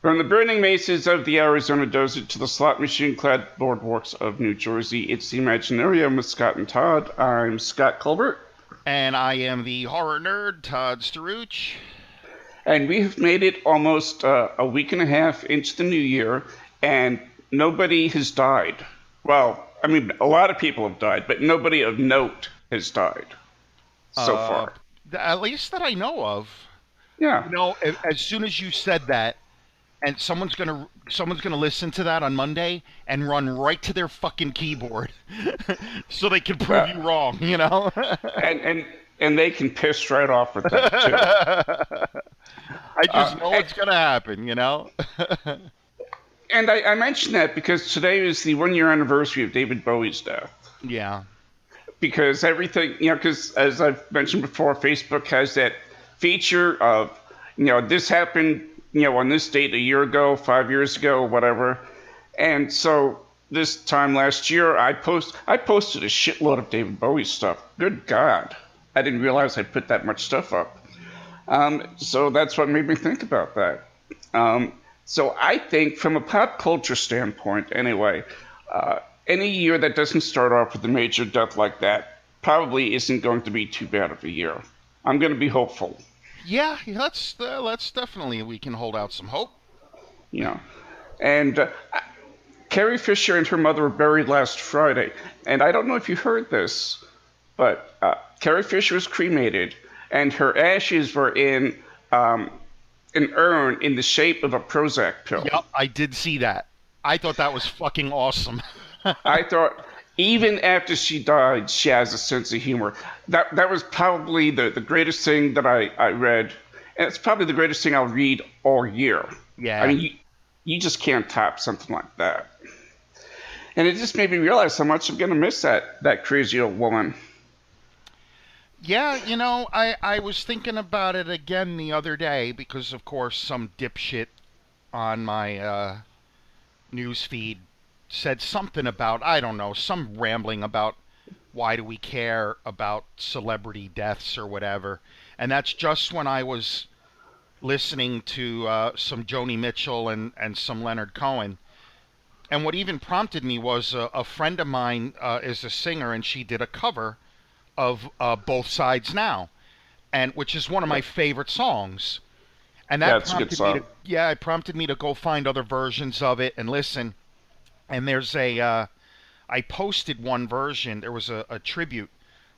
From the burning mesas of the Arizona desert to the slot machine-clad boardwalks of New Jersey, it's the Imaginarium with Scott and Todd. I'm Scott Colbert, And I am the horror nerd, Todd Staruch. and we have made it almost a week and a half into the new year, and nobody has died. Well, I mean, a lot of people have died, but nobody of note has died so Uh, far. at least that I know of. Yeah. As soon as you said that, and someone's gonna listen to that on Monday and run right to their fucking keyboard, so they can prove Well, you wrong. You know. and and and they can piss right off with that too. I just Uh, know it's gonna happen. You know. and I mention that because today is the 1 year anniversary of David Bowie's death. Yeah. Because everything, because as I've mentioned before, Facebook has that feature of, this happened, on this date a year ago, 5 years ago, whatever. And so this time last year, I posted a shitload of David Bowie stuff. Good God, I didn't realize I put that much stuff up. So that's what made me think about that. Um, so I think, from a pop culture standpoint, anyway, any year that doesn't start off with a major death like that probably isn't going to be too bad of a year. I'm going to be hopeful, Yeah. Let's definitely we can hold out some hope. you know. And Carrie Fisher and her mother were buried last Friday, and I don't know if you heard this, but Carrie Fisher was cremated, and her ashes were in um, an urn in the shape of a Prozac pill. Yep, I did see that. I thought that was fucking awesome. I thought even after she died, she has a sense of humor. That was probably the greatest thing that I read, and it's probably the greatest thing I'll read all year. I Yeah. mean, you just can't top something like that. And it just made me realize how much I'm gonna miss that crazy old woman. Yeah, I was thinking about it again the other day because, of course, some dipshit on my news feed said something about, I don't know, some rambling about why do we care about celebrity deaths or whatever. And that's just when I was listening to some Joni Mitchell and some Leonard Cohen. And what even prompted me was a friend of mine is a singer, and she did a cover of Both Sides Now, and which is one of my favorite songs. And Yeah, that it's a good prompted me to song. yeah, it prompted me to go find other versions of it and listen. And there's a I posted one version. There was a tribute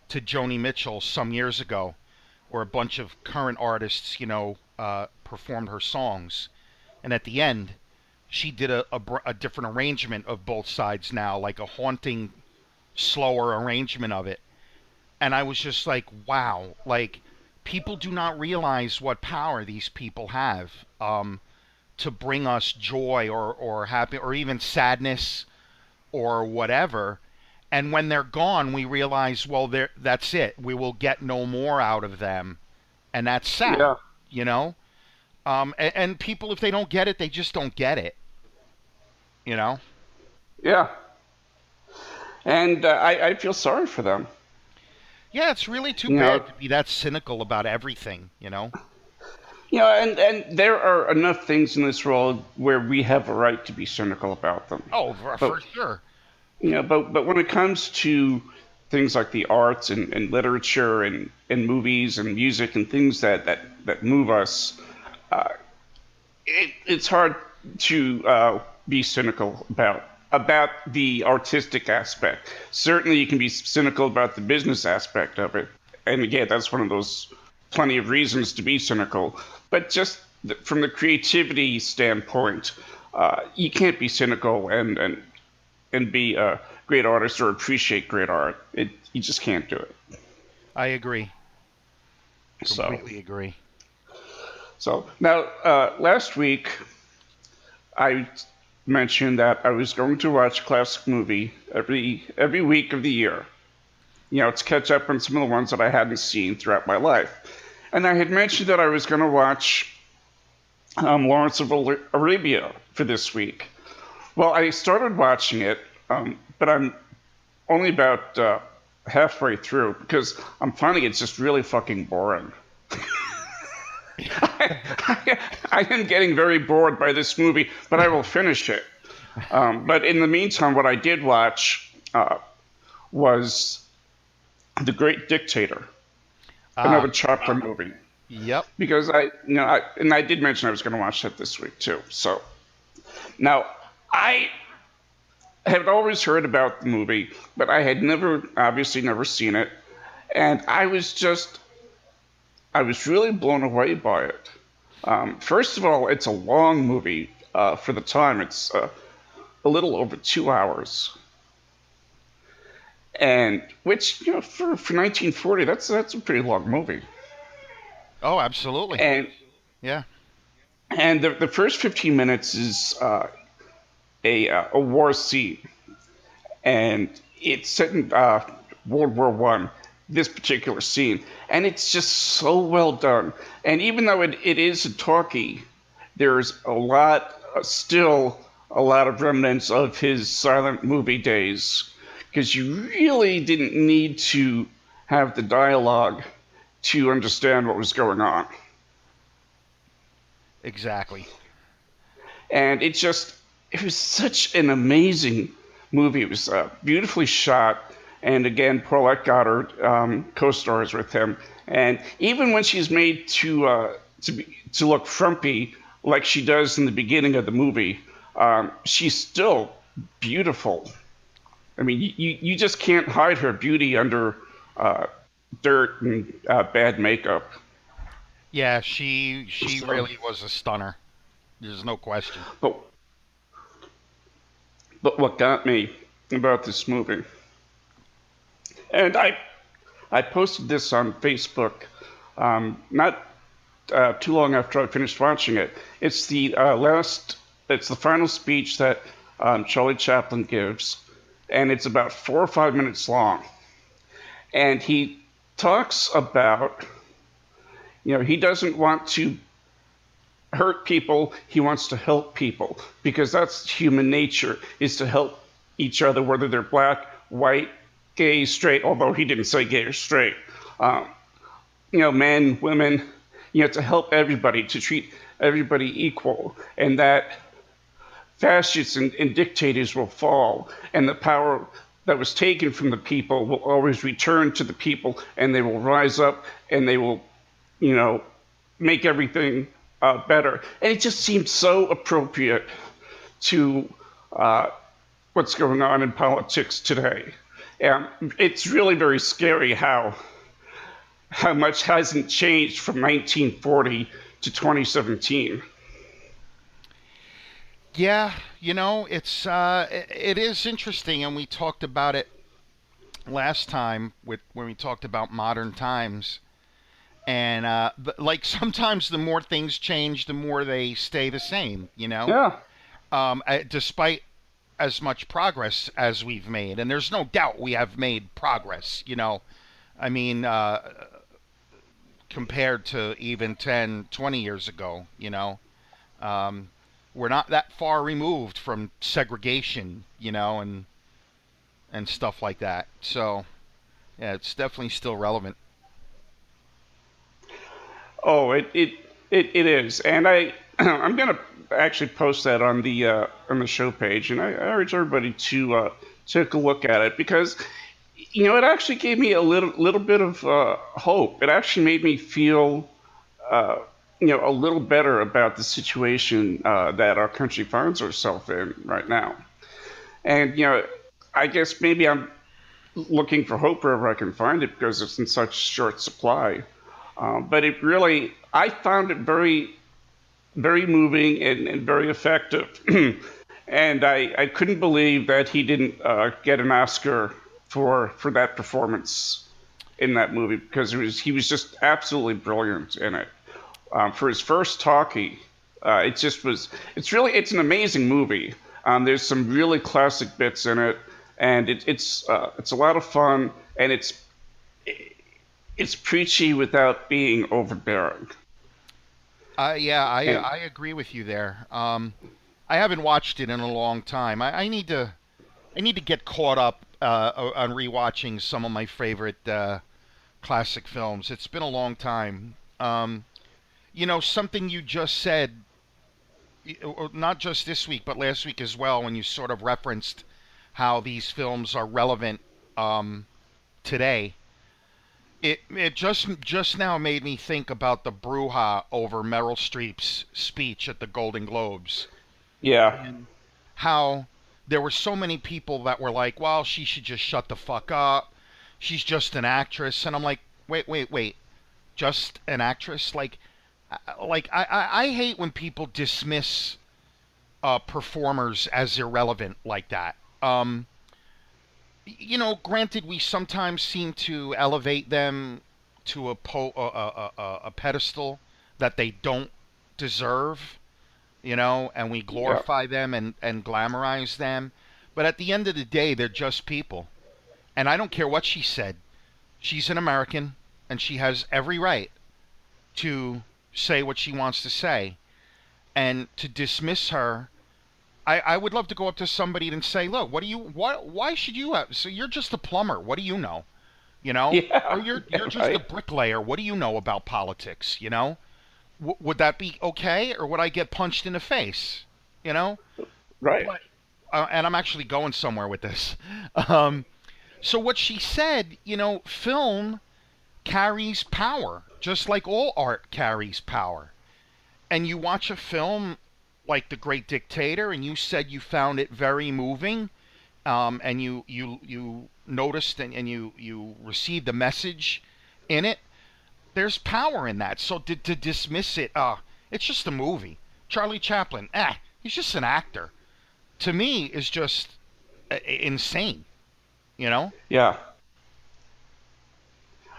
to Joni Mitchell some years ago, where a bunch of current artists, performed her songs. And at the end, she did a different arrangement of Both Sides Now, like a haunting, slower arrangement of it. And I was just like, wow, like people do not realize what power these people have to bring us joy or happy or even sadness or whatever. And when they're gone, we realize, well, that's it. We will get no more out of them, and that's sad, Yeah, you know. And people, if they don't get it, they just don't get it, you know. yeah. And I feel sorry for them. Yeah, it's really too You know, bad to be that cynical about everything, you know. and there are enough things in this world where we have a right to be cynical about them. Oh, But for sure. but when it comes to things like the arts and literature and movies and music and things that move us, uh, it's hard to be cynical about the artistic aspect. Certainly, you can be cynical about the business aspect of it, and again, that's one of those plenty of reasons to be cynical. But just from the creativity standpoint, you can't be cynical and be a great artist or appreciate great art. You just can't do it. I agree. So Completely agree. so now last week I mentioned that I was going to watch a classic movie every week of the year. To catch up on some of the ones that I hadn't seen throughout my life. And I had mentioned that I was going to watch Lawrence of Arabia for this week. Well, I started watching it, but I'm only about halfway through because I'm finding it's just really fucking boring. I am getting very bored by this movie, but I will finish it. But in the meantime, what I did watch was The Great Dictator, another Ah, Chaplin movie. yep. Because and I did mention I was going to watch that this week too. So now I had always heard about the movie, but I had obviously never seen it, and I was really blown away by it. First of all, it's a long movie for the time. It's a little over 2 hours, and which for 1940, that's a pretty long movie. Oh, absolutely. And Yeah. the first 15 minutes is a war scene, and it's set in World War I. This particular scene, and it's just so well done. And even though it is a talkie, there's still a lot of remnants of his silent movie days, because you really didn't need to have the dialogue to understand what was going on. Exactly. And it was such an amazing movie. It was beautifully shot. And again, Paulette Goddard co-stars with him. And even when she's made to look frumpy, like she does in the beginning of the movie, she's still beautiful. I mean, you just can't hide her beauty under uh, dirt and bad makeup. Yeah, she So, really was a stunner. There's no question. but but what got me about this movie, and I posted this on Facebook, not too long after I finished watching it. It's it's the final speech that Charlie Chaplin gives, and it's about 4 or 5 minutes long. And he talks about, he doesn't want to hurt people, he wants to help people, because that's human nature, is to help each other, whether they're black, white, gay, straight, although he didn't say gay or straight. Um, men, women, to help everybody, to treat everybody equal, and that fascists and dictators will fall, and the power that was taken from the people will always return to the people, and they will rise up, and they will, you know, make everything better. And it just seemed so appropriate to uh, what's going on in politics today. And it's really very scary how much hasn't changed from 1940 to 2017. Yeah, it is interesting, and we talked about it last time with when we talked about modern times. And like sometimes the more things change, the more they stay the same. Yeah. Despite as much progress as we've made, and there's no doubt we have made progress. I mean, compared to even 10, 20 years ago. Um, we're not that far removed from segregation, and stuff like that. So yeah, it's definitely still relevant. Oh, it is, and I'm gonna actually post that on the show page, and I urge everybody to take a look at it because it actually gave me a little bit of hope. It actually made me feel uh, a little better about the situation that our country finds herself in right now. And I guess maybe I'm looking for hope wherever I can find it because it's in such short supply. But I found it very, very moving and very effective. And I couldn't believe that he didn't get an Oscar for that performance in that movie because he was just absolutely brilliant in it. For his first talkie, it's an amazing movie. There's some really classic bits in it, and it's a lot of fun, and it's preachy without being overbearing. Yeah, And I agree with you there. I haven't watched it in a long time. I need to get caught up on rewatching some of my favorite classic films. It's been a long time. Something you just said, not just this week, but last week as well, when you sort of referenced how these films are relevant today. It just now made me think about the brouhaha over Meryl Streep's speech at the Golden Globes, Yeah. and how there were so many people that were like, "Well, she should just shut the fuck up. She's just an actress." And I'm like, "Wait, wait, wait. Just an actress?" I hate when people dismiss performers as irrelevant like that. Granted, we sometimes seem to elevate them to a pedestal that they don't deserve, and we Yeah. glorify them and glamorize them. But at the end of the day, they're just people. And I don't care what she said. She's an American, and she has every right to say what she wants to say. And to dismiss her, I would love to go up to somebody and say, look, why should you have, so you're just a plumber. What do you know? Or Yeah. you're Yeah. just a Right. bricklayer. What do you know about politics? Would that be okay, or would I get punched in the face? You know, Right. but and I'm actually going somewhere with this. Um, so what she said, film carries power, just like all art carries power. And you watch a film like The Great Dictator, and you said you found it very moving, and you noticed and you received a message in it. There's power in that. So to dismiss it, it's just a movie. Charlie Chaplin, he's just an actor. To me, is just insane. You know? Yeah.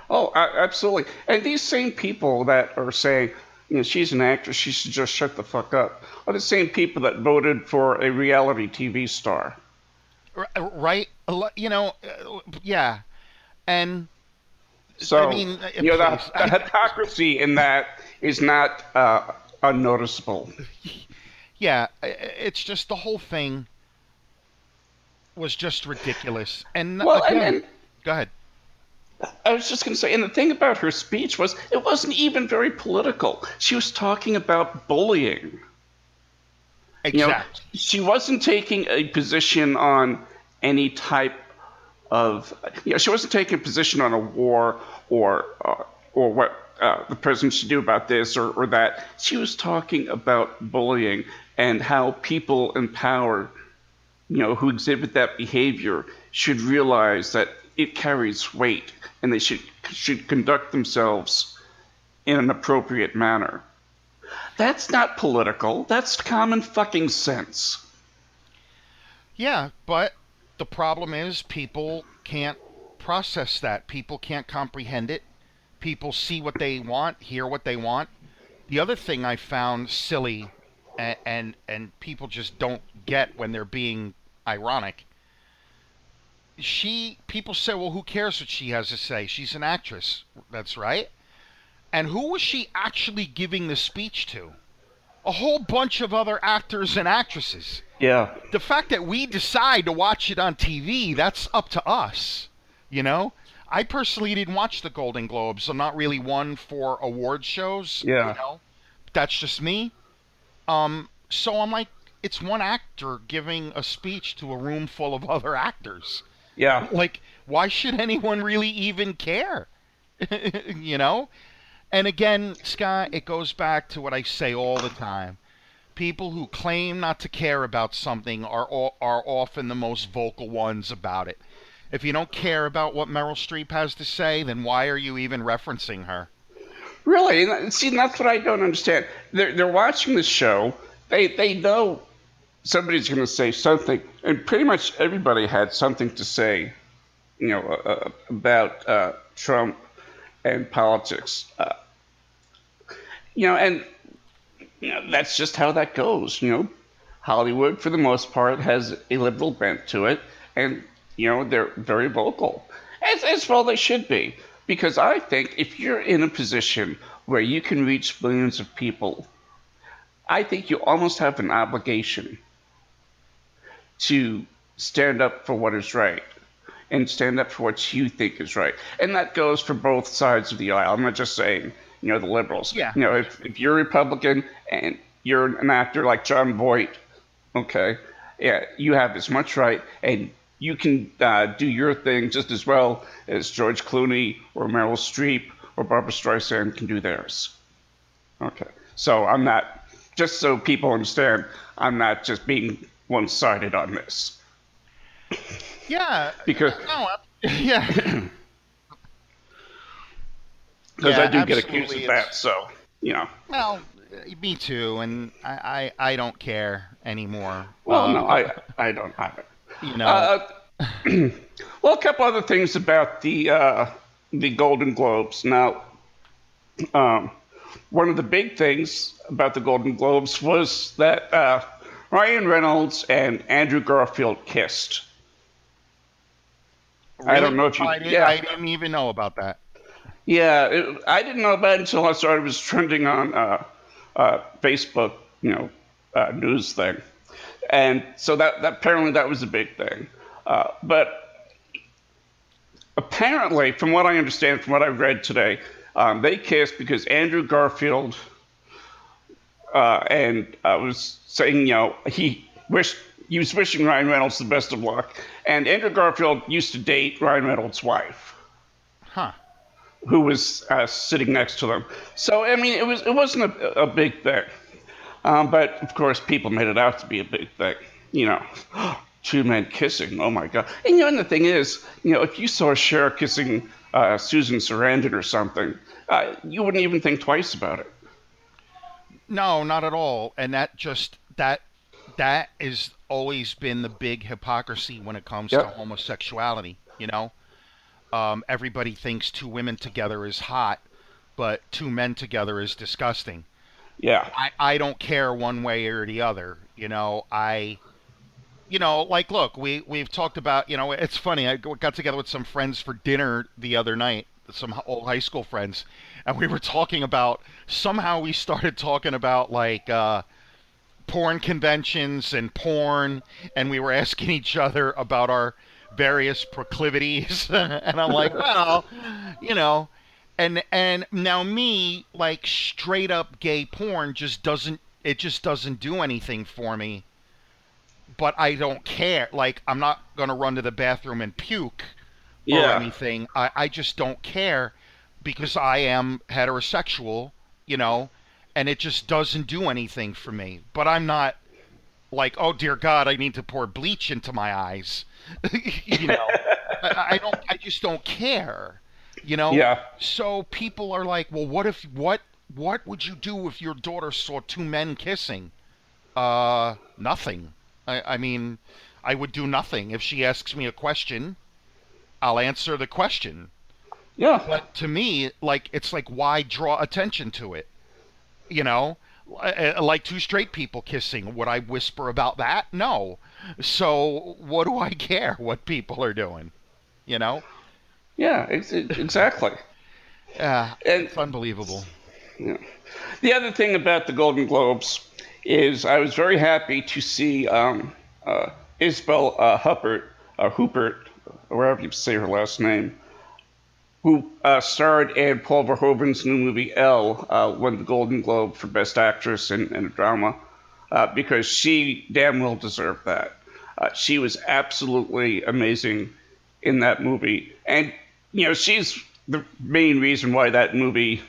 Oh, absolutely. And these same people that are saying, she's an actress, she should just shut the fuck up, are the same people that voted for a reality TV star. Right? Yeah. And I So, mean, the, please, the hypocrisy in that is not unnoticeable. yeah, it's just the whole thing was just ridiculous. And Well, and, again, and go ahead. I was just going to say, and the thing about her speech was it wasn't even very political. She was talking about bullying. You know, Exactly. she wasn't taking a position on any type of, she wasn't taking a position on a war or what the president should do about this or that. She was talking about bullying and how people in power, who exhibit that behavior should realize that it carries weight and they should conduct themselves in an appropriate manner. That's not political. That's common fucking sense. Yeah, but the problem is people can't process that. People can't comprehend it. People see what they want, hear what they want. The other thing I found silly, and people just don't get when they're being ironic. People say, well, who cares what she has to say? She's an actress. That's right. And who was she actually giving the speech to? A whole bunch of other actors and actresses. Yeah. The fact that we decide to watch it on TV, that's up to us. You know? I personally didn't watch the Golden Globes. I'm not really one for award shows, Yeah. That's just me. So I'm like, it's one actor giving a speech to a room full of other actors. Yeah. Like, why should anyone really even care? you know? And again, Scott, it goes back to what I say all the time. People who claim not to care about something are often the most vocal ones about it. If you don't care about what Meryl Streep has to say, then why are you even referencing her? Really? And see, that's what I don't understand. They're watching the show. They know somebody's going to say something, and pretty much everybody had something to say, about Trump and politics. And that's just how that goes. Hollywood, for the most part, has a liberal bent to it, and they're very vocal, as well they should be. Because I think if you're in a position where you can reach millions of people, I think you almost have an obligation to stand up for what is right and stand up for what you think is right. And that goes for both sides of the aisle. I'm not just saying, the liberals. Yeah. If you're a Republican and you're an actor like John Voight, okay, yeah, you have as much right, and you can do your thing just as well as George Clooney or Meryl Streep or Barbara Streisand can do theirs. Okay, so I'm not, just so people understand, I'm not just being one-sided on this Yeah. because No. Yeah. because I Yeah. do get accused Absolutely. of It's that. So you know, well, me too, and I don't care anymore. well, no, I don't have it. You know. Uh, well, a couple other things about the Golden Globes. Now, um, one of the big things about the Golden Globes was that Ryan Reynolds and Andrew Garfield kissed. I don't Really? know if you, I yeah, didn't even know about that. yeah. I didn't know about it until I saw it was trending on Facebook, news thing, and so that apparently that was a big thing. But apparently, from what I understand, from what I read today, they kissed because Andrew Garfield and was saying, he was wishing Ryan Reynolds the best of luck, and Andrew Garfield used to date Ryan Reynolds' wife, Huh. who was sitting next to them. So I mean, it wasn't a big thing, but of course, people made it out to be a big thing. You know, two men kissing. Oh my god! And the thing is, if you saw Cher kissing Susan Sarandon or something, you wouldn't even think twice about it. No, not at all. And that has always been the big hypocrisy when it comes to Yep. homosexuality. Everybody thinks two women together is hot, but two men together is disgusting. Yeah. I don't care one way or the other. Like, look, we've talked about, it's funny. I got together with some friends for dinner the other night, some old high school friends, and we were talking about, somehow we started talking about, like, porn conventions and porn, and we were asking each other about our various proclivities. And I'm like, well, you know, and now me, like, straight up gay porn just doesn't do anything for me. But I don't care. Like, I'm not gonna run to the bathroom and puke or Yeah. anything. I just don't care because I am heterosexual, you know, and it just doesn't do anything for me. But I'm not like, oh dear God, I need to pour bleach into my eyes. you know, I just don't care, you know. Yeah. So people are like, well, what would you do if your daughter saw two men kissing? Nothing. I mean, I would do nothing. If she asks me a question, I'll answer the question. Yeah. But to me, like, it's like, why draw attention to it? You know, like two straight people kissing. Would I whisper about that? No. So what do I care what people are doing? You know? Yeah. Exactly. Yeah, And it's unbelievable. yeah. The other thing about the Golden Globes is I was very happy to see Isabel Huppert, or wherever you say her last name, who starred in Paul Verhoeven's new movie Elle, won the Golden Globe for Best Actress in a Drama, because she damn well deserved that. She was absolutely amazing in that movie, and she's the main reason why that movie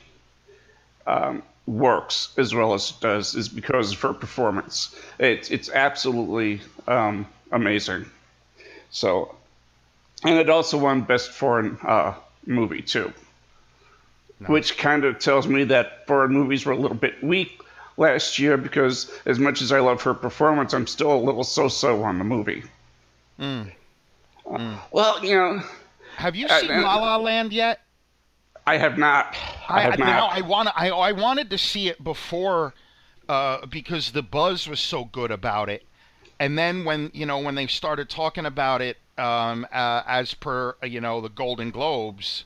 works as well as it does is because of her performance. It's absolutely amazing. So, and it also won Best Foreign Movie too, which Nice. kind of tells me that foreign movies were a little bit weak last year because as much as I love her performance, I'm still a little so-so on the movie. Mm, mm. Well, Have you seen I, La La Land yet? I have not. I I have not. I wanted to see it before, because the buzz was so good about it. And then when they started talking about it, as per the Golden Globes,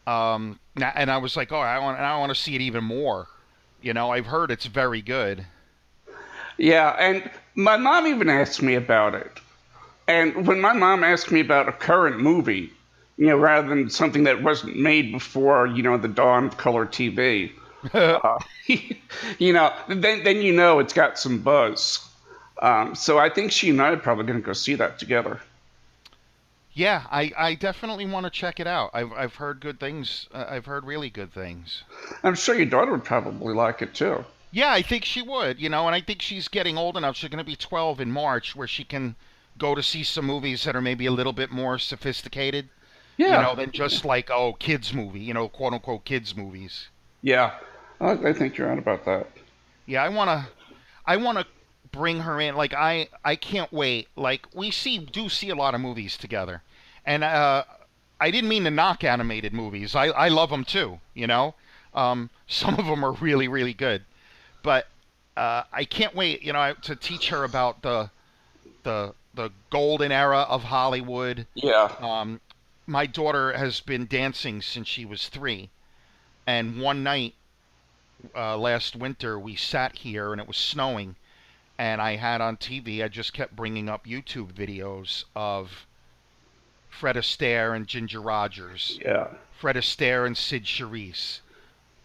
and I was like, oh, I want to see it even more. I've heard it's very good. Yeah, and my mom even asked me about it. And when my mom asked me about a current movie, rather than something that wasn't made before, the dawn of color TV, Uh, then you know it's got some buzz. So I think she and I are probably going to go see that together. Yeah, I definitely want to check it out. I've heard good things. I've heard really good things. I'm sure your daughter would probably like it too. Yeah, I think she would, and I think she's getting old enough. She's going to be 12 in March, where she can go to see some movies that are maybe a little bit more sophisticated, Yeah, than just like, oh, kids movie, quote unquote kids movies. yeah. I think you're right about that. Yeah, I want to bring her in. Like I can't wait. Like we do see a lot of movies together, and I didn't mean to knock animated movies. I love them too. Some of them are really really good, but I can't wait. To teach her about the golden era of Hollywood. Yeah. Um, my daughter has been dancing since she was 3, and one night last winter we sat here and it was snowing, and I had on TV, I just kept bringing up YouTube videos of Fred Astaire and Ginger Rogers, Yeah. Fred Astaire and Sid Charisse,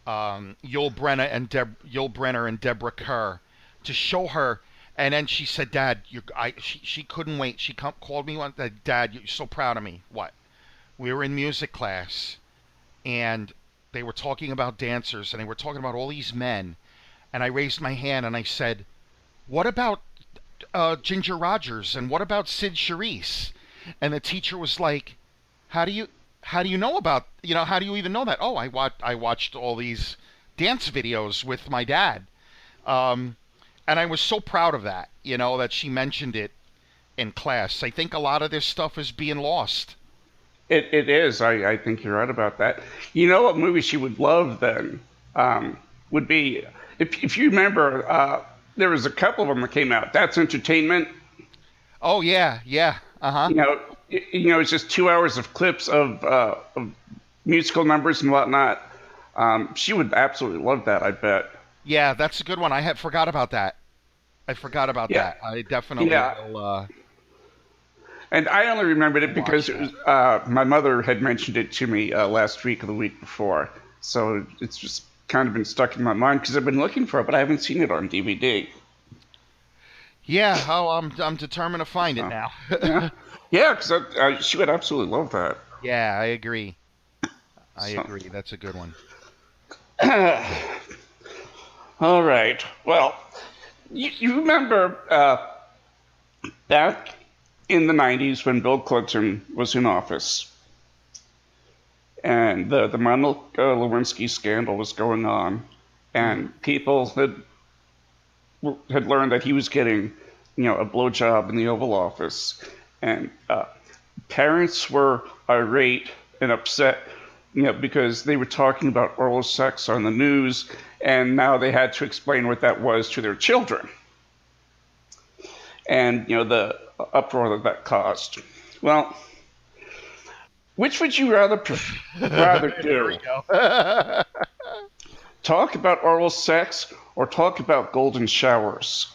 Yul Brenner and Deborah Kerr, to show her. And then she said, "Dad, she couldn't wait. She called me one day, Dad, you're so proud of me." What? We were in music class, and they were talking about dancers, and they were talking about all these men. And I raised my hand and I said, "What about Ginger Rogers, and what about Sid Charisse?" And the teacher was like, "How do you know about, how do you even know that?" "Oh, I watched all these dance videos with my dad." Um, and I was so proud of that, that she mentioned it in class. I think a lot of this stuff is being lost. It is. I think you're right about that. You know what movie she would love then would be if you remember there was a couple of them that came out. That's Entertainment. Oh yeah, yeah, uh huh. It's just 2 hours of clips of musical numbers and whatnot. She would absolutely love that. I bet. Yeah, that's a good one. I had forgot about that. I forgot about Yeah, that. I definitely yeah. will And I only remembered it watch because that. my mother had mentioned it to me last week or the week before. So it's just kind of been stuck in my mind because I've been looking for it, but I haven't seen it on DVD. Yeah, oh, I'm determined to find it So, now. yeah, yeah, because she would absolutely love that. Yeah, I agree. I So, agree. That's a good one. all right. Well, you remember back in the 90s when Bill Clinton was in office and the Monica Lewinsky scandal was going on, Hmm. and people had learned that he was getting, a blowjob in the Oval Office, and parents were irate and upset, because they were talking about oral sex on the news, and now they had to explain what that was to their children, and the uproar that caused. Well, which would you rather Here we do? go. Talk about oral sex or talk about golden showers?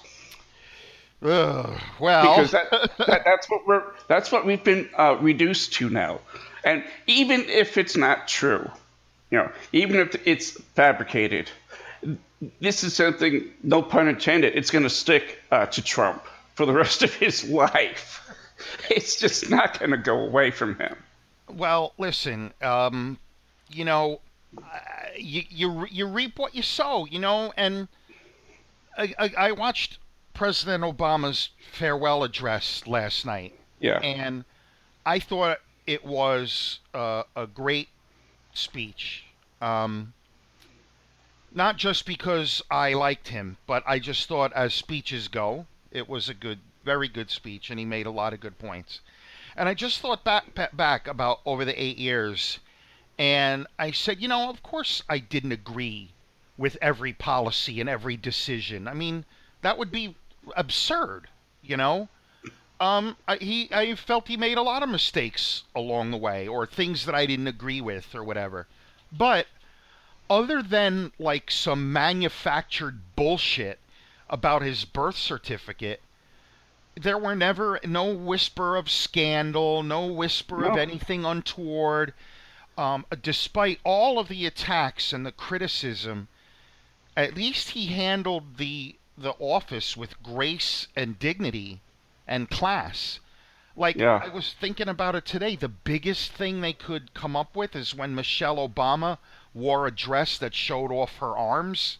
Ugh, well, Because that's what we've been reduced to now. And even if it's not true, even if it's fabricated, this is something, no pun intended, it's going to stick to Trump for the rest of his life. It's just not going to go away from him. well, listen. You know, you reap what you sow. And I watched President Obama's farewell address last night, Yeah. and I thought it was a great speech. Um, Not just because I liked him, but I just thought, as speeches go, it was a good, very good speech, and he made a lot of good points. And I just thought back about over the 8 years, and I said, of course I didn't agree with every policy and every decision. I mean, that would be absurd, you know. I felt he made a lot of mistakes along the way, or things that I didn't agree with, or whatever. But other than like some manufactured bullshit about his birth certificate, there were never no whisper of scandal, no whisper of No. anything untoward. Despite all of the attacks and the criticism, at least he handled the office with grace and dignity and class. Like, Yeah. I was thinking about it today. The biggest thing they could come up with is when Michelle Obama wore a dress that showed off her arms.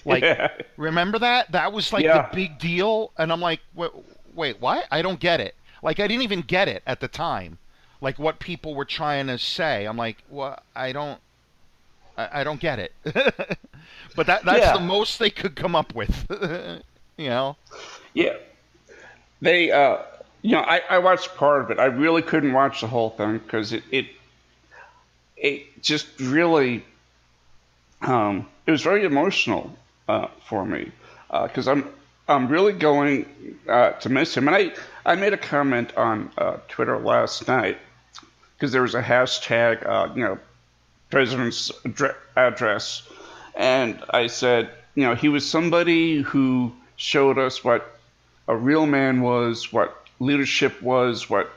Like, Yeah. remember that? That was like the Yeah. big deal. And I'm like, wait, what? I don't get it. Like, I didn't even get it at the time. Like, what people were trying to say. I'm like, well, I don't get it. But that's the Yeah. most they could come up with. you know? Yeah. They, I watched part of it. I really couldn't watch the whole thing because it just really, it was very emotional for me because I'm really going to miss him. And I made a comment on Twitter last night because there was a hashtag, president's address, and I said, he was somebody who showed us what a real man was, what leadership was, what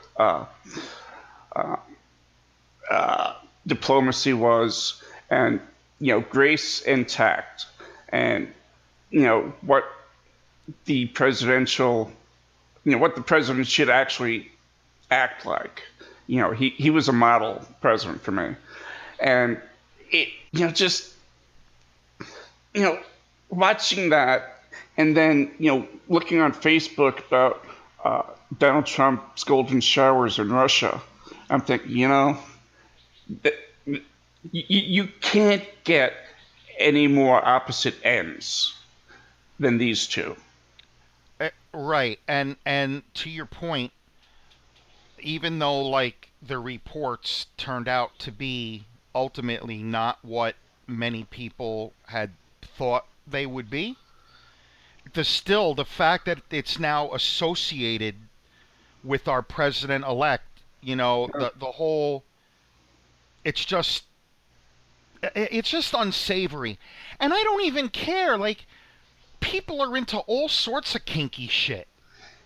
diplomacy was, and grace and tact, and what the presidential, what the president should actually act like. He was a model president for me, and it, just you know, watching that, and then looking on Facebook about Donald Trump's golden showers in Russia, I'm thinking, that you can't get any more opposite ends than these two. Right. And to your point, even though like the reports turned out to be ultimately not what many people had thought they would be, the fact that it's now associated with our president elect, the whole it's it's just unsavory. And I don't even care. Like, people are into all sorts of kinky shit.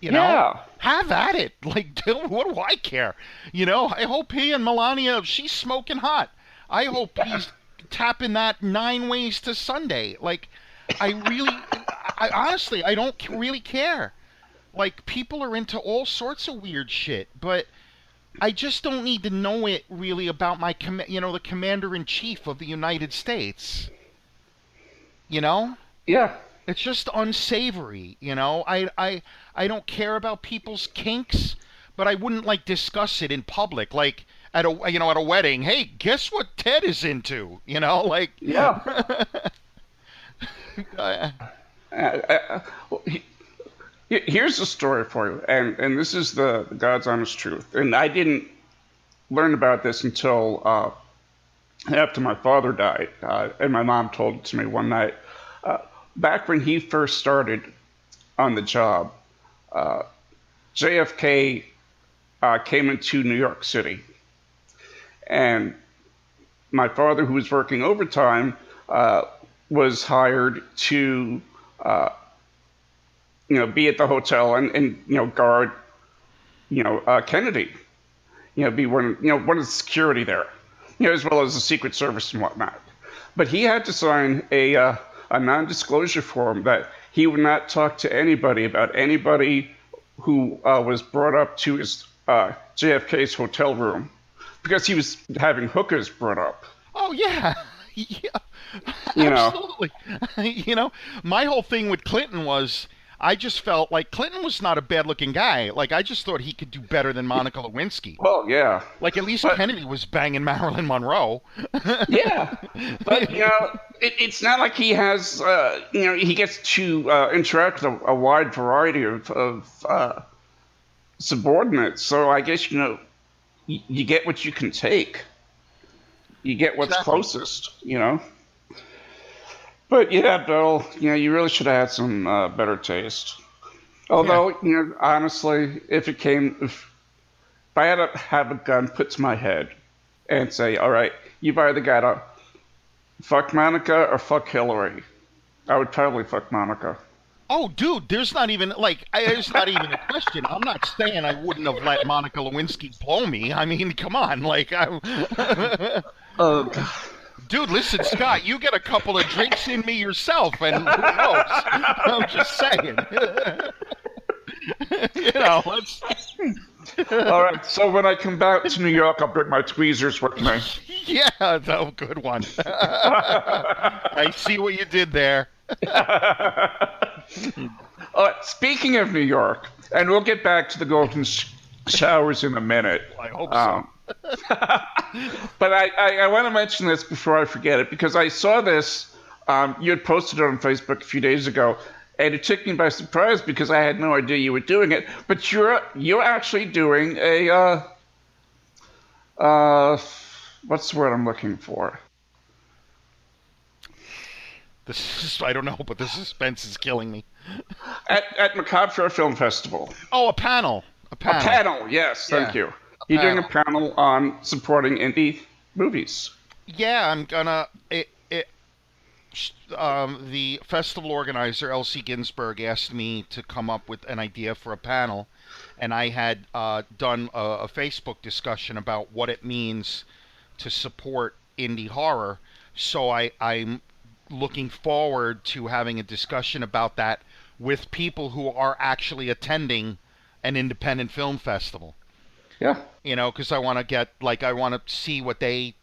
Yeah, Have at it. Like, what do I care? I hope he and Melania, she's smoking hot. I hope he's tapping that 9 ways to Sunday. Like, I honestly, I don't really care. Like, people are into all sorts of weird shit, but I just don't need to know it really about the commander in chief of the United States. You know? yeah, It's just unsavory. I don't care about people's kinks, but I wouldn't like discuss it in public, like at a wedding. Hey, guess what Ted is into? Like yeah. uh, Well, here's the story for you, and this is the God's honest truth. And I didn't learn about this until after my father died, and my mom told it to me one night. Uh, Back when he first started on the job, uh, JFK came into New York City, and my father, who was working overtime, was hired to, uh, be at the hotel and guard, Kennedy, be one of the security there, as well as the Secret Service and whatnot. But he had to sign a non-disclosure form that he would not talk to anybody about anybody who was brought up to his JFK's hotel room because he was having hookers brought up. oh yeah, yeah, You know, absolutely. My whole thing with Clinton was I just felt like Clinton was not a bad-looking guy. Like, I just thought he could do better than Monica Lewinsky. well, yeah, Like, at least but Kennedy was banging Marilyn Monroe. yeah, but it's not like he has, he gets to interact with a wide variety of subordinates. So I guess you get what you can take. You get what's Exactly. closest. But yeah, Bill, you really should have had some better taste. Yeah. Although, honestly, if I had to have a gun put to my head and say, all right, you've either got to fuck Monica or fuck Hillary, I would probably fuck Monica. Oh, dude, there's not even a question. I'm not saying I wouldn't have let Monica Lewinsky blow me. I mean, come on, like, Oh, God. Dude, listen, Scott, you get a couple of drinks in me yourself, and who knows? I'm just saying. Let's. All right. So when I come back to New York, I'll bring my tweezers with me. Yeah, that's a good one. I see what you did there. Speaking of New York, and we'll get back to the golden showers in a minute. I hope so. But I want to mention this before I forget it, because I saw this. You had posted it on Facebook a few days ago, and it took me by surprise because I had no idea you were doing it. But you're actually doing a what's the word I'm looking for? I don't know, but the suspense is killing me. At Macabre Film Festival. Oh, a panel. A panel, yes, thank you. You're doing a panel on supporting indie movies. Yeah, I'm gonna. The festival organizer, Elsie Ginsberg, asked me to come up with an idea for a panel, and I had done a Facebook discussion about what it means to support indie horror. So I'm looking forward to having a discussion about that with people who are actually attending an independent film festival. Yeah. Because I want to see what they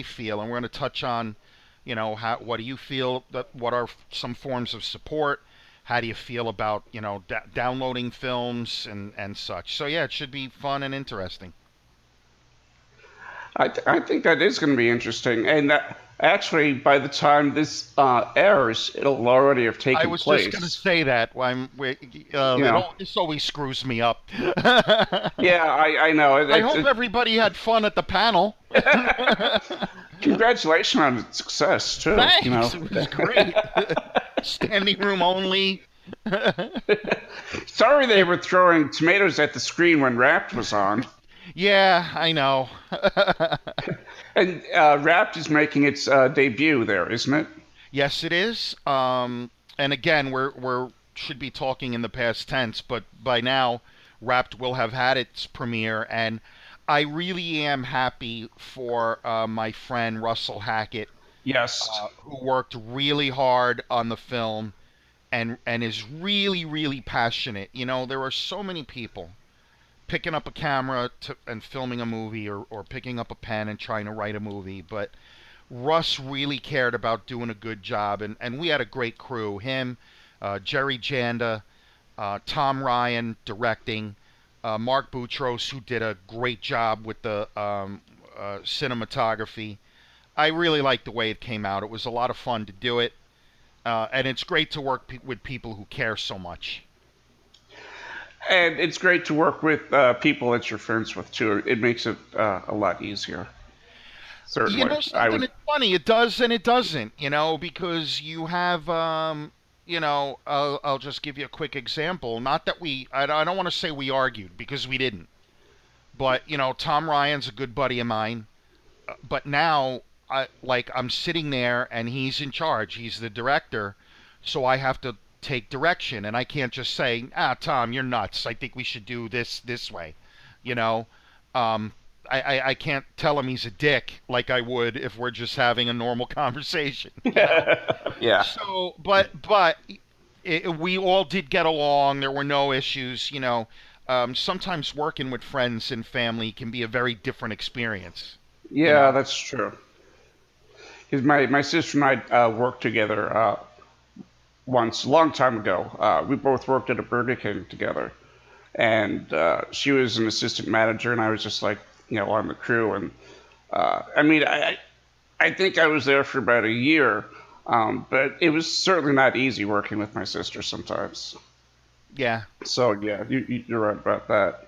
feel, and we're going to touch on, what do you feel what are some forms of support? How do you feel about, downloading films and such? So yeah, it should be fun and interesting. I think that is going to be interesting, and actually, by the time this airs, it'll already have taken place. I was just going to say that. This always screws me up. Yeah, I know. I hope everybody had fun at the panel. Congratulations on its success, too. Thanks. It was great. Standing room only. Sorry they were throwing tomatoes at the screen when Wrapped was on. Yeah, I know. And Wrapped is making its debut there, isn't it? Yes, it is. And again, we're should be talking in the past tense, but by now, Wrapped will have had its premiere, and I really am happy for my friend Russell Hackett. Yes. Who worked really hard on the film, and is really, really passionate. There are so many people picking up a camera and filming a movie, or picking up a pen and trying to write a movie, but Russ really cared about doing a good job, and we had a great crew. Him, Jerry Janda, Tom Ryan directing, Mark Boutros, who did a great job with the cinematography. I really liked the way it came out. It was a lot of fun to do it, and it's great to work with people who care so much. And it's great to work with people that you're friends with, too. It makes it a lot easier. Certainly. It's funny. It does and it doesn't, because you have, I'll just give you a quick example. Not that I don't want to say we argued, because we didn't. But, Tom Ryan's a good buddy of mine. But now, I'm sitting there and he's in charge. He's the director. So I have to take direction, and I can't just say, Tom, you're nuts. I think we should do this way. I can't tell him he's a dick like I would if we're just having a normal conversation. Yeah. So, but we all did get along. There were no issues. Sometimes working with friends and family can be a very different experience. Yeah, that's true. Because my sister and I worked together once, a long time ago. We both worked at a Burger King together. And she was an assistant manager, and I was just on the crew. And I think I was there for about a year, but it was certainly not easy working with my sister sometimes. Yeah. So, yeah, you're right about that.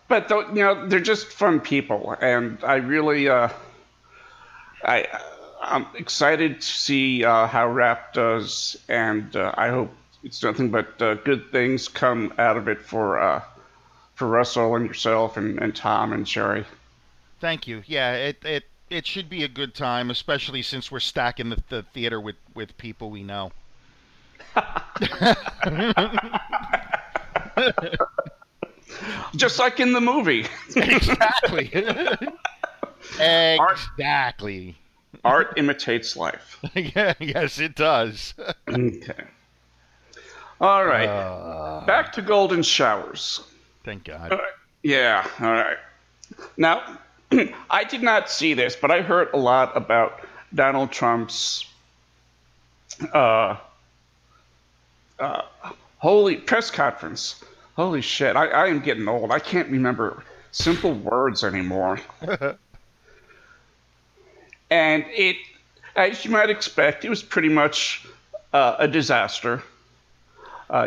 But, they're just fun people, and I really, I'm excited to see how Rap does, and I hope it's nothing but good things come out of it for Russell and yourself and Tom and Sherry. Thank you. Yeah, it should be a good time, especially since we're stacking the theater with people we know. Just like in the movie. Exactly. Exactly. Art imitates life. Yeah, yes, it does. Okay. All right. uh, Back to golden showers. thank God. All right. Yeah. All right. Now, I did not see this, but I heard a lot about Donald Trump's uh, uh, holy press conference. Holy shit! I am getting old. I can't remember simple words anymore. And it, as you might expect, it was pretty much a disaster.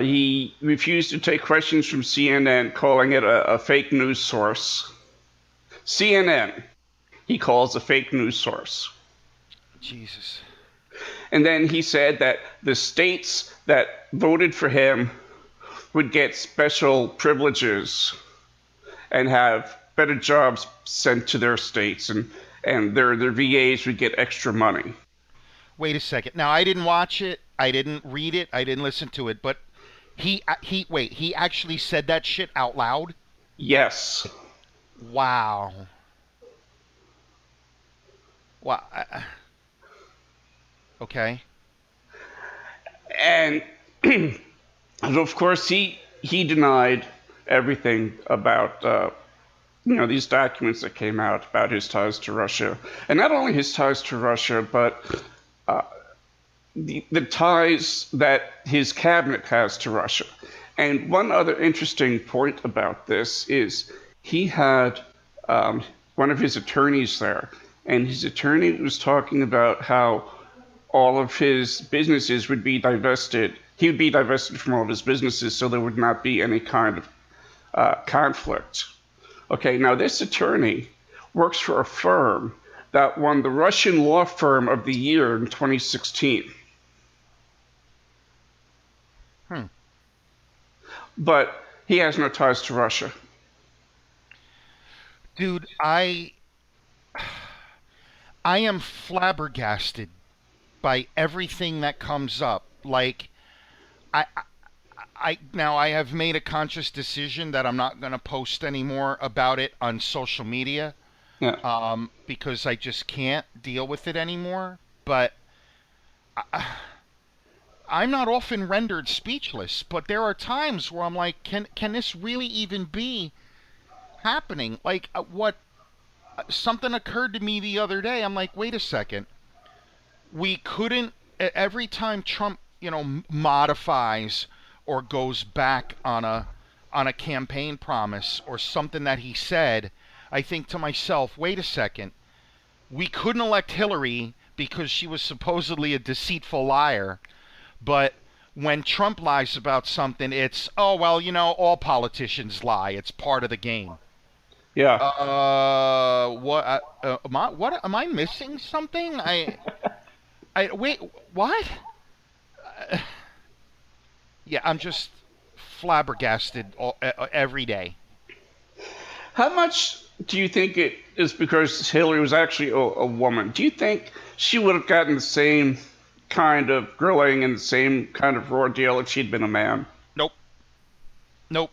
He refused to take questions from CNN, calling it a fake news source. CNN, he calls a fake news source. Jesus. And then he said that the states that voted for him would get special privileges and have better jobs sent to their states, and their VAs would get extra money. Wait a second. Now, I didn't watch it. I didn't read it. I didn't listen to it. But he actually said that shit out loud? Yes. Wow. Wow. Okay. And of course he denied everything about these documents that came out about his ties to Russia, and not only his ties to Russia, but the ties that his cabinet has to Russia. And one other interesting point about this is he had one of his attorneys there, and his attorney was talking about how all of his businesses would be divested. He would be divested from all of his businesses, so there would not be any kind of conflict. Okay, now this attorney works for a firm that won the Russian Law Firm of the Year in 2016. But he has no ties to Russia. Dude, I am flabbergasted by everything that comes up. Like, I, now I have made a conscious decision that I'm not going to post anymore about it on social media, Yeah. because I just can't deal with it anymore. But I'm not often rendered speechless. But there are times where I'm like, can this really even be happening? Like, what? Something occurred to me the other day. I'm like, wait a second. We couldn't. Every time Trump, modifies or goes back on a campaign promise or something that he said, I think to myself, wait a second. We couldn't elect Hillary because she was supposedly a deceitful liar, but when Trump lies about something, it's, oh well, all politicians lie. It's part of the game. Yeah. What am I missing something? Wait, what? Yeah, I'm just flabbergasted every day. How much do you think it is because Hillary was actually a woman? Do you think she would have gotten the same kind of grilling and the same kind of raw deal if she'd been a man? Nope, nope.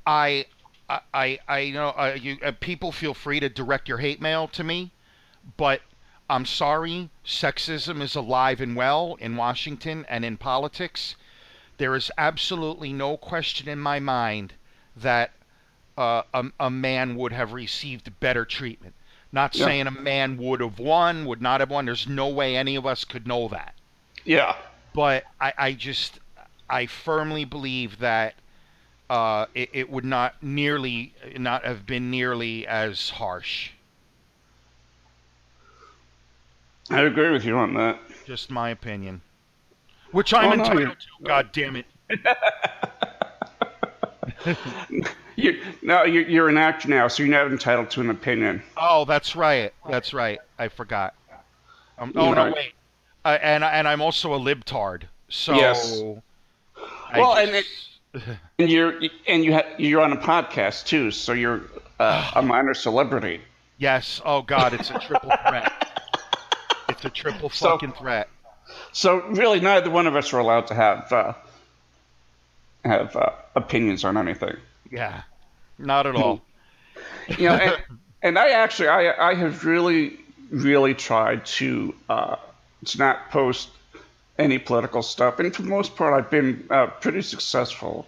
I, I know people feel free to direct your hate mail to me, but I'm sorry, sexism is alive and well in Washington and in politics. There is absolutely no question in my mind that a man would have received better treatment. Not Yeah. saying a man would have won, would not have won. There's no way any of us could know that. Yeah. But I firmly believe that it would not have been nearly as harsh. I agree with you on that. Just my opinion. Which I'm Oh, no, entitled to, God damn it. You're an actor now, so you're not entitled to an opinion. Oh, that's right. That's right. I forgot. Oh, You no, know. wait. And I'm also a libtard. So Yes. I Well, just... and you're on a podcast too, so you're a minor celebrity. Yes. Oh, God, it's a triple threat. It's a triple So- fucking threat. So really, neither one of us are allowed to have opinions on anything. Yeah. Not at all. And I have really really tried to not post any political stuff, and for the most part, I've been pretty successful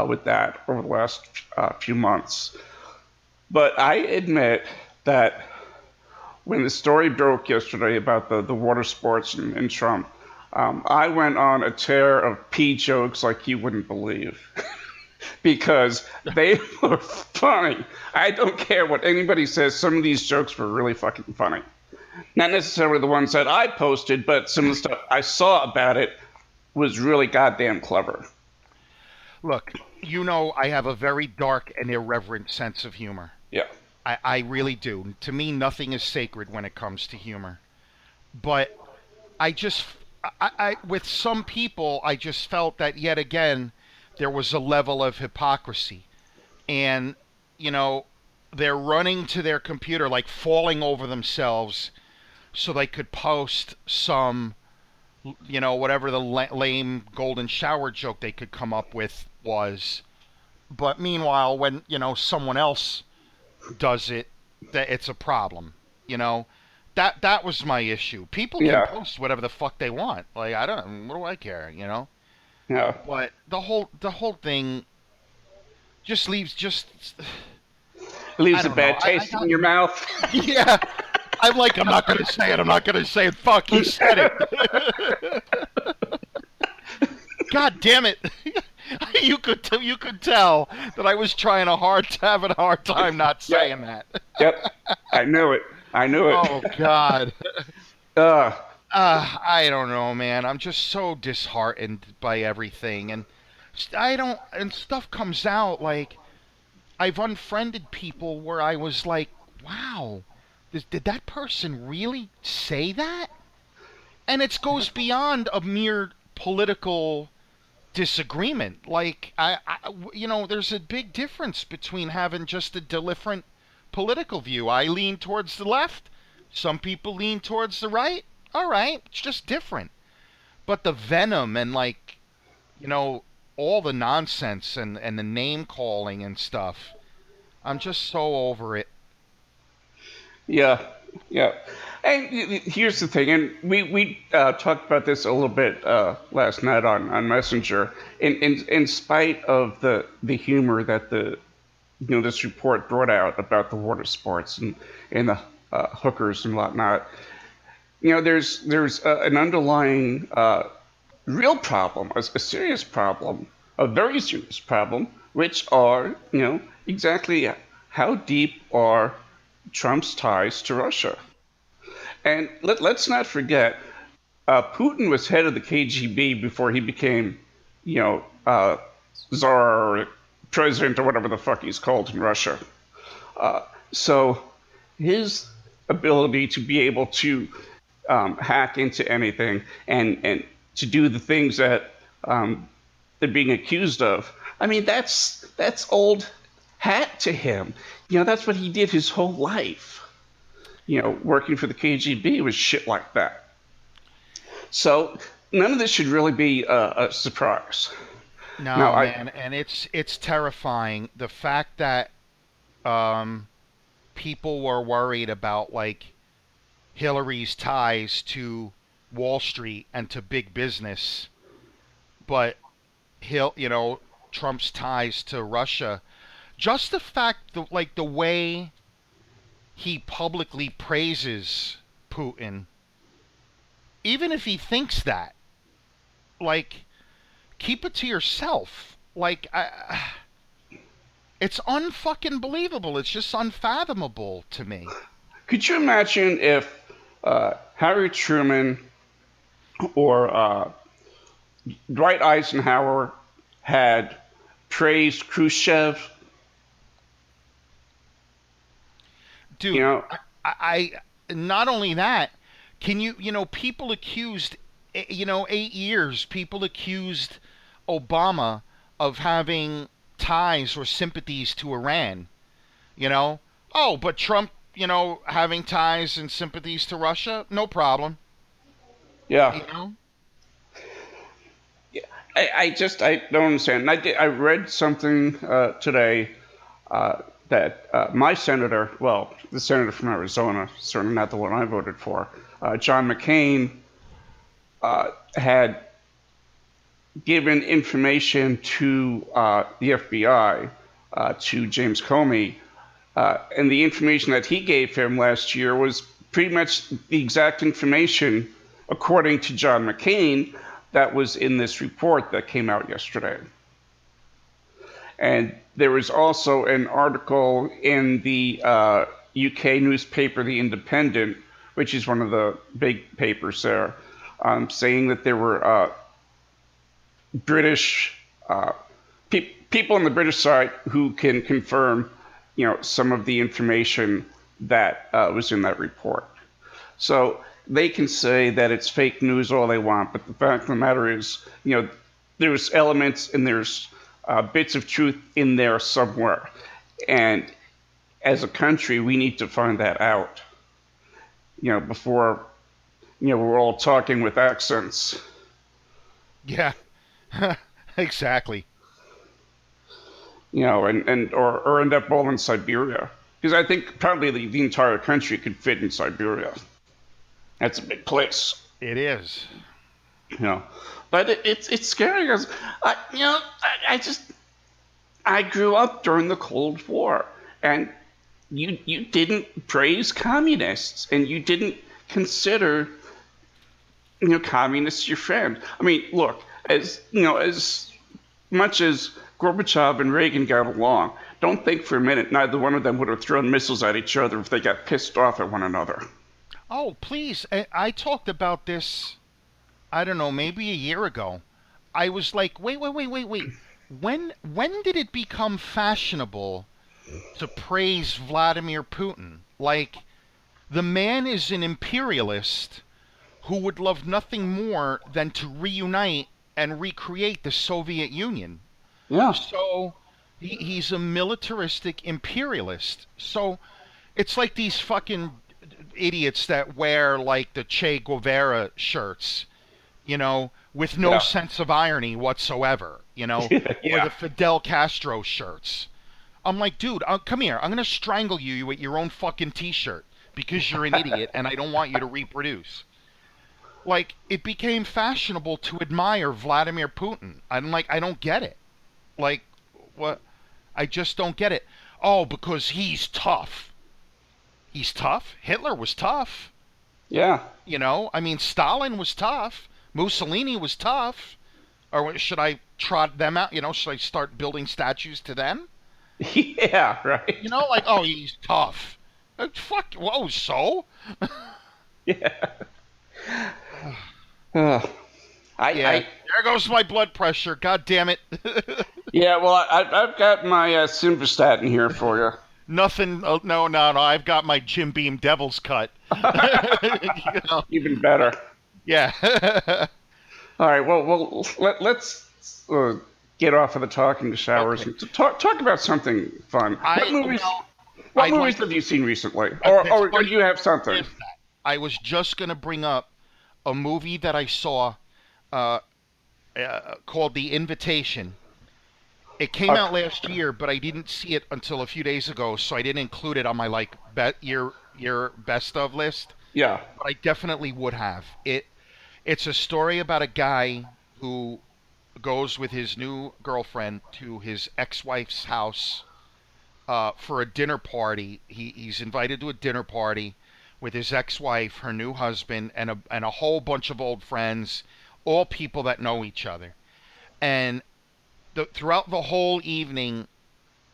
with that over the last few months. But I admit that when the story broke yesterday about the water sports and Trump, I went on a tear of pee jokes like you wouldn't believe. Because they were funny. I don't care what anybody says, some of these jokes were really fucking funny. Not necessarily the ones that I posted, but some of the stuff I saw about it was really goddamn clever. Look, you know I have a very dark and irreverent sense of humor. Yeah. I really do. To me, nothing is sacred when it comes to humor. But I just, with some people, I just felt that yet again, there was a level of hypocrisy. And, you know, they're running to their computer, like falling over themselves so they could post some, whatever the lame golden shower joke they could come up with was. But meanwhile, when, someone else does it, that it's a problem. You know, that was my issue. People can Yeah. post whatever the fuck they want. Like I don't, what do I care? Yeah. But the whole thing just leaves just It I leaves a don't know. bad I taste in got your mouth. yeah. I'm like I'm not gonna say it. I'm not gonna say it. Fuck, he said it. God damn it. You could tell that I was trying having a hard time not Yep. saying that. Yep. I knew it. I knew it. Oh God. Uh, I don't know, man. I'm just so disheartened by everything, and I don't. And stuff comes out like I've unfriended people where I was like, "Wow, did that person really say that?" And it goes beyond a mere political disagreement. Like there's a big difference between having just a different political view. I lean towards the left. Some people lean towards the right. All right, it's just different. But the venom and you know, all the nonsense and the name calling and stuff, I'm just so over it. yeah. Yeah. And here's the thing, and we talked about this a little bit last night on Messenger. In spite of the humor that this report brought out about the water sports and the hookers and whatnot, there's an underlying real problem, a serious problem, a very serious problem, which are exactly how deep are Trump's ties to Russia. And let's not forget, Putin was head of the KGB before he became, czar or president or whatever the fuck he's called in Russia. So his ability to be able to hack into anything and to do the things that they're being accused of, I mean, that's old hat to him. That's what he did his whole life. Working for the KGB was shit like that. So none of this should really be a surprise. Now, No, man, and it's terrifying the fact that um, people were worried about Hillary's ties to Wall Street and to big business, but Trump's ties to Russia. Just the fact that the way he publicly praises Putin, even if he thinks that, like, keep it to yourself. It's unfucking believable. It's just unfathomable to me. could you imagine if Harry Truman or Dwight Eisenhower had praised Khrushchev? You Dude, know, not only that, can people accused, 8 years, people accused Obama of having ties or sympathies to Iran, you know? Oh, but Trump, having ties and sympathies to Russia, no problem, yeah. you know? I don't understand. I read something today that my senator, well, the senator from Arizona, certainly not the one I voted for, John McCain, had given information to the FBI, to James Comey, and the information that he gave him last year was pretty much the exact information, according to John McCain, that was in this report that came out yesterday. And there was also an article in the UK newspaper, The Independent, which is one of the big papers there, saying that there were British people on the British side who can confirm, some of the information that was in that report. So they can say that it's fake news all they want, but the fact of the matter is, there's elements and there's bits of truth in there somewhere. And as a country, we need to find that out, before, we're all talking with accents. Yeah, exactly. Or end up all in Siberia. Because I think probably the entire country could fit in Siberia. That's a big place. It is. But it's scary because I grew up during the Cold War, and you didn't praise communists, and you didn't consider communists your friend. I mean, look, as much as Gorbachev and Reagan got along, don't think for a minute neither one of them would have thrown missiles at each other if they got pissed off at one another. Oh, please. I talked about this, I don't know, maybe a year ago. I was like, wait. When did it become fashionable to praise Vladimir Putin? Like, the man is an imperialist who would love nothing more than to reunite and recreate the Soviet Union. Yeah. So he's a militaristic imperialist. So it's like these fucking idiots that wear like the Che Guevara shirts, with no sense of irony whatsoever, or the Fidel Castro shirts. I'm like, dude, come here. I'm going to strangle you with your own fucking t-shirt because you're an idiot and I don't want you to reproduce. Like, it became fashionable to admire Vladimir Putin. I'm like, I don't get it. Like, what? I just don't get it. Oh, because he's tough. He's tough? Hitler was tough. Yeah. I mean, Stalin was tough. Mussolini was tough. Or should I trot them out? Should I start building statues to them? Yeah, right. Like, oh, he's tough. Fuck, whoa, so? Yeah. There goes my blood pressure. God damn it. Yeah, well, I've got my simvastatin here for you. Nothing. No. I've got my Jim Beam Devil's Cut. Even better. Yeah. All right. Well, let's get off of the talking showers and talk about something fun. What movies have you seen recently? Or do you have something? I was just going to bring up a movie that I saw called The Invitation. It came out last year, but I didn't see it until a few days ago, so I didn't include it on my your best of list. Yeah. But I definitely would have. It's a story about a guy who goes with his new girlfriend to his ex-wife's house for a dinner party. He's invited to a dinner party with his ex-wife, her new husband, and a whole bunch of old friends, all people that know each other. And throughout the whole evening,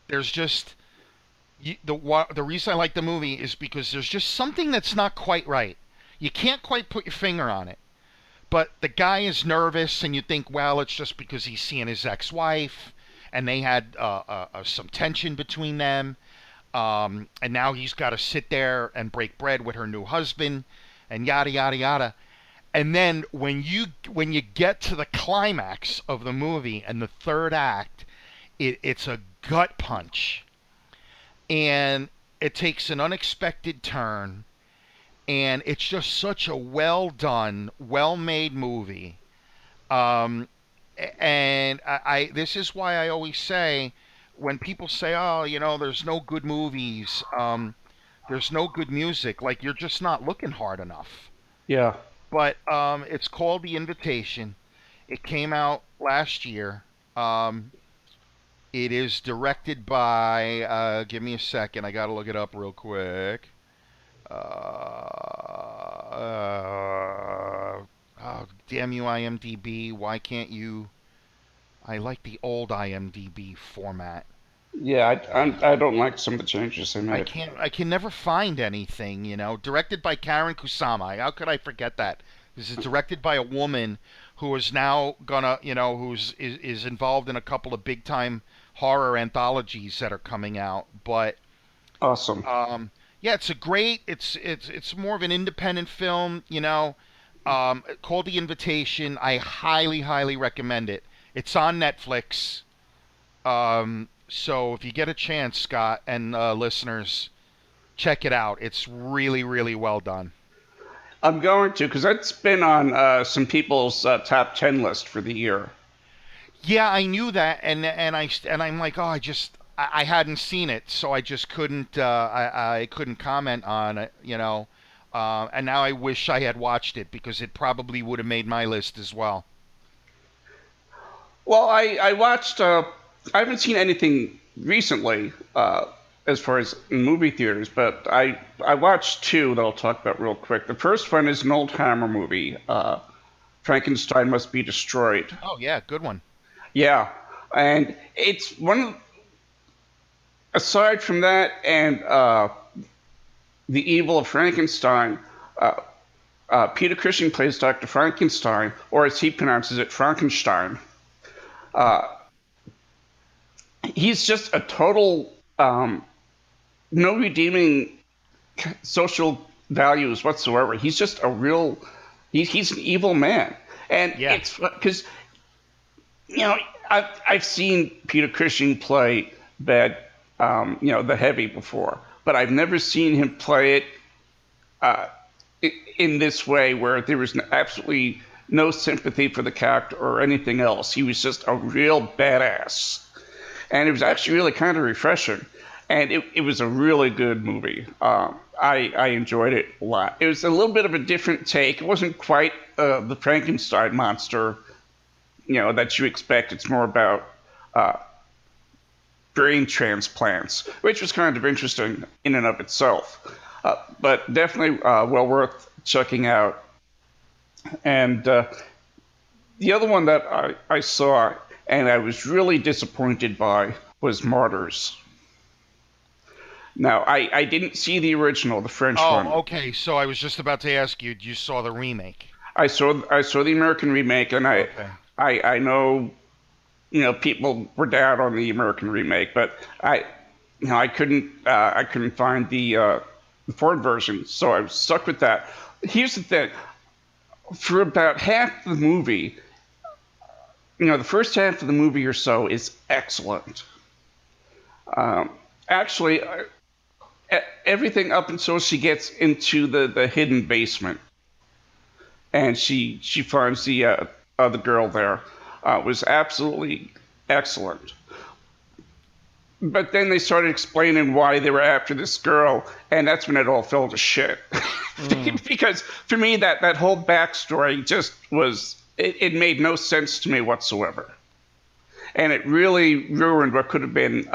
there's just the reason I like the movie is because there's just something that's not quite right. You can't quite put your finger on it. But the guy is nervous, and you think, well, it's just because he's seeing his ex-wife, and they had some tension between them. And now he's got to sit there and break bread with her new husband, and yada yada yada. And then when you get to the climax of the movie and the third act, it's a gut punch, and it takes an unexpected turn, and it's just such a well done, well made movie. And I this is why I always say, when people say, "Oh, there's no good movies, there's no good music," like you're just not looking hard enough. Yeah. But it's called The Invitation. It came out last year. Um, it is directed by. Give me a second. I gotta look it up real quick. Oh, damn you, IMDb! Why can't you? I like the old IMDb format. Yeah, I don't like some of the changes they I made. can't. I can never find anything. Directed by Karen Kusama. How could I forget that? This is directed by a woman who is now gonna, who's is involved in a couple of big time horror anthologies that are coming out. But Awesome. yeah, it's a great. It's more of an independent film. Called The Invitation. I highly, highly recommend it. It's on Netflix. So if you get a chance, Scott and listeners, check it out. It's really, really well done. I'm going to, because that's been on some people's top 10 list for the year. Yeah, I knew that, and I'm like, oh, I hadn't seen it, so I just couldn't I couldn't comment on it, and now I wish I had watched it because it probably would have made my list as well. Well, I watched, I haven't seen anything recently as far as in movie theaters, but I watched two that I'll talk about real quick. The first one is an old Hammer movie, Frankenstein Must Be Destroyed. Oh yeah, good one. Yeah, and it's aside from that and The Evil of Frankenstein, uh, Peter Cushing plays Dr. Frankenstein, or as he pronounces it, Frankenstein. Uh, he's just a total no redeeming social values whatsoever. He's just a real he's an evil man, and Yeah. it's because you know I've seen Peter Cushing play bad the heavy before, but I've never seen him play it uh, in this way where there was absolutely no sympathy for the character or anything else. He was just a real badass, and it was actually really kind of refreshing. And it was a really good movie. I enjoyed it a lot. It was a little bit of a different take. It wasn't quite the Frankenstein monster, that you expect. It's more about uh, brain transplants, which was kind of interesting in and of itself. But definitely well worth checking out. And the other one that I saw and I was really disappointed by was Martyrs. Now, I didn't see the original, the French one. Oh, okay. So I was just about to ask you, you saw the remake? I saw the American remake, and Okay. I know people were down on the American remake, but I couldn't find the foreign version, so I was stuck with that. Here's the thing: for about half the movie, the first half of the movie or so is excellent. Um, Actually, everything up until she gets into the hidden basement and she finds the other girl there was absolutely excellent. But then they started explaining why they were after this girl, and that's when it all fell to shit. Mm. Because for me, that whole backstory just it made no sense to me whatsoever, and it really ruined what could have been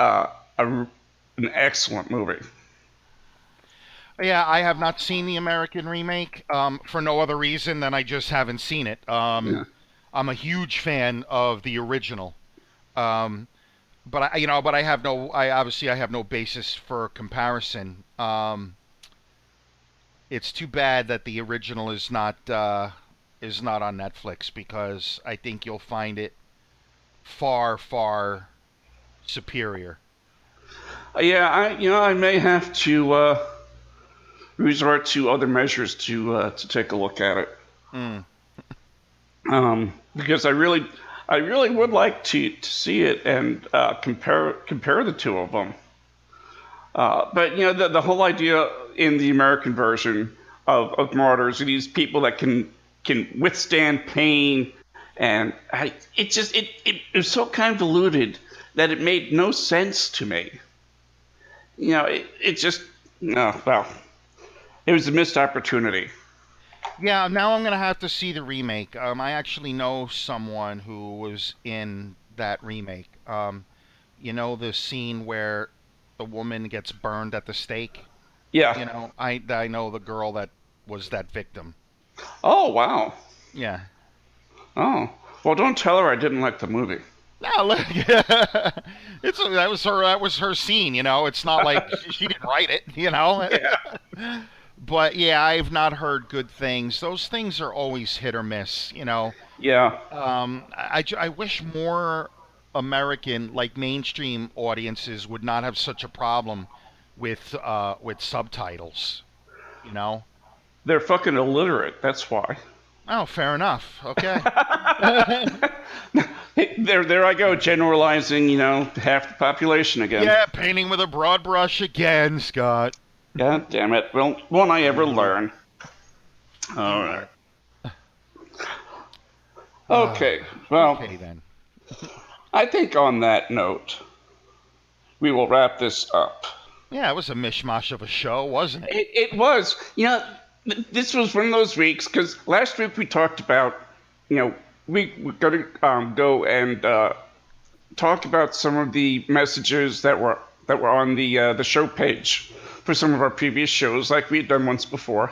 an excellent movie. Yeah, I have not seen the American remake for no other reason than I just haven't seen it. Yeah. I'm a huge fan of the original, um, but I have no, I obviously I have no basis for comparison. It's too bad that the original is not on Netflix because I think you'll find it far, far superior. Yeah, I may have to resort to other measures to take a look at it, Mm. because I really would like to see it and compare the two of them. But the whole idea in the American version of martyrs are these people that can withstand pain, and it was so convoluted that it made no sense to me. It just, no, well, it was a missed opportunity. Yeah, now I'm gonna have to see the remake. I actually know someone who was in that remake. The scene where the woman gets burned at the stake. Yeah. I know the girl that was that victim. Oh, wow. Yeah. Oh. Well, don't tell her I didn't like the movie. No, look, that was her scene. It's not like she didn't write it. Yeah. But yeah, I've not heard good things. Those things are always hit or miss. Yeah. I wish more American, like mainstream audiences, would not have such a problem with subtitles. You know. They're fucking illiterate. That's why. Oh, fair enough. Okay. There I go, generalizing, half the population again. Yeah, painting with a broad brush again, Scott. God damn it. Well, won't I ever learn? All right. Okay. Well, Okay then. I think on that note, we will wrap this up. Yeah, it was a mishmash of a show, wasn't it? It was. This was one of those weeks, because last week we talked about, we were going to go and talk about some of the messages that were on the show page for some of our previous shows, like we had done once before.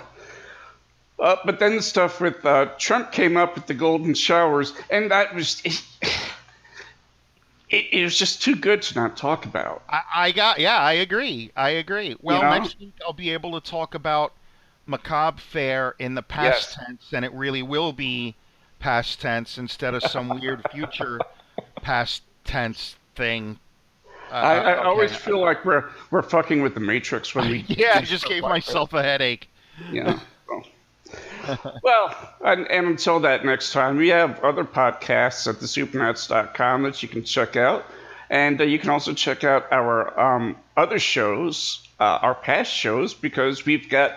But then the stuff with Trump came up with the golden showers, and that was it was just too good to not talk about. I agree. Well, next week I'll be able to talk about macabre fare in the past tense, and it really will be past tense instead of some weird future past tense thing. I always feel like we're fucking with the Matrix when we. Yeah, I just gave myself a headache. Yeah. Well, and until that next time, we have other podcasts at thesupernats.com that you can check out. And you can also check out our other shows, our past shows, because we've got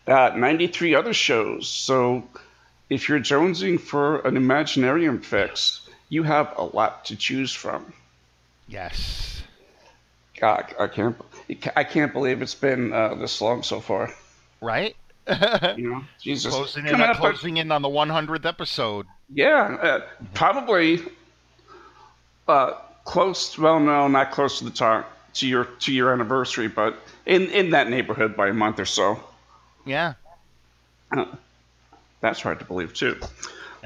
93 other shows. So if you're jonesing for an Imaginarium fix, you have a lot to choose from. Yes. God, I can't believe it's been this long so far. Right? Jesus. Closing in on the 100th episode. Yeah, probably close. Well, no, not close to the time to your anniversary, but in that neighborhood by a month or so. Yeah. That's hard to believe too.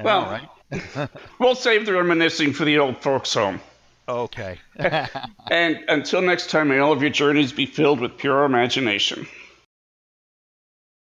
Well, right? We'll save the reminiscing for the old folks' home. Okay. And until next time, may all of your journeys be filled with pure imagination.